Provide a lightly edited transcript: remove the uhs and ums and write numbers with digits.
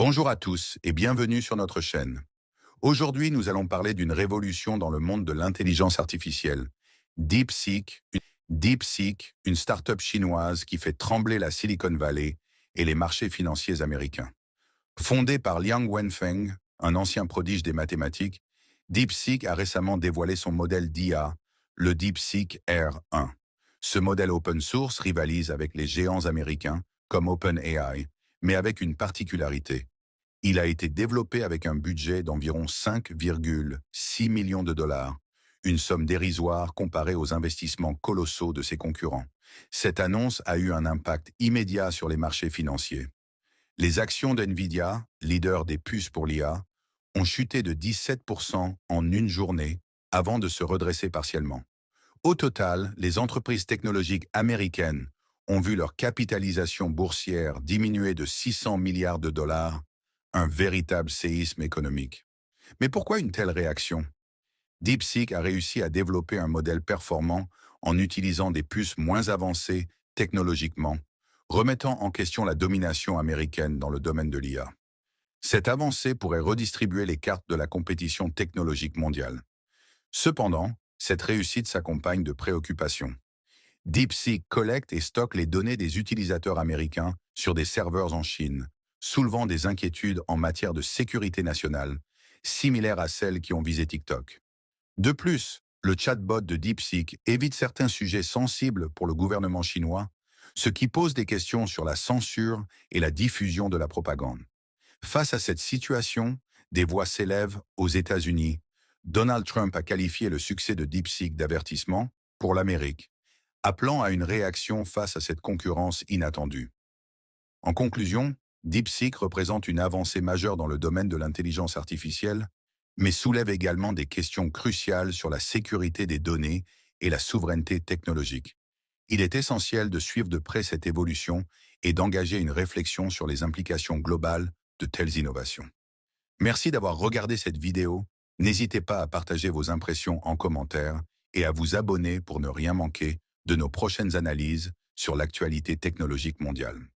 Bonjour à tous et bienvenue sur notre chaîne. Aujourd'hui, nous allons parler d'une révolution dans le monde de l'intelligence artificielle. DeepSeek, une start-up chinoise qui fait trembler la Silicon Valley et les marchés financiers américains. Fondée par Liang Wenfeng, un ancien prodige des mathématiques, DeepSeek a récemment dévoilé son modèle d'IA, le DeepSeek R1. Ce modèle open source rivalise avec les géants américains comme OpenAI, mais avec une particularité. Il a été développé avec un budget d'environ 5,6 millions de dollars, une somme dérisoire comparée aux investissements colossaux de ses concurrents. Cette annonce a eu un impact immédiat sur les marchés financiers. Les actions d'NVIDIA, leader des puces pour l'IA, ont chuté de 17% en une journée avant de se redresser partiellement. Au total, les entreprises technologiques américaines ont vu leur capitalisation boursière diminuer de 600 milliards de dollars, un véritable séisme économique. Mais pourquoi une telle réaction? DeepSeek a réussi à développer un modèle performant en utilisant des puces moins avancées technologiquement, remettant en question la domination américaine dans le domaine de l'IA. Cette avancée pourrait redistribuer les cartes de la compétition technologique mondiale. Cependant, cette réussite s'accompagne de préoccupations. DeepSeek collecte et stocke les données des utilisateurs américains sur des serveurs en Chine, soulevant des inquiétudes en matière de sécurité nationale, similaires à celles qui ont visé TikTok. De plus, le chatbot de DeepSeek évite certains sujets sensibles pour le gouvernement chinois, ce qui pose des questions sur la censure et la diffusion de la propagande. Face à cette situation, des voix s'élèvent aux États-Unis. Donald Trump a qualifié le succès de DeepSeek d'avertissement pour l'Amérique, appelant à une réaction face à cette concurrence inattendue. En conclusion, DeepSeek représente une avancée majeure dans le domaine de l'intelligence artificielle, mais soulève également des questions cruciales sur la sécurité des données et la souveraineté technologique. Il est essentiel de suivre de près cette évolution et d'engager une réflexion sur les implications globales de telles innovations. Merci d'avoir regardé cette vidéo. N'hésitez pas à partager vos impressions en commentaire et à vous abonner pour ne rien manquer de nos prochaines analyses sur l'actualité technologique mondiale.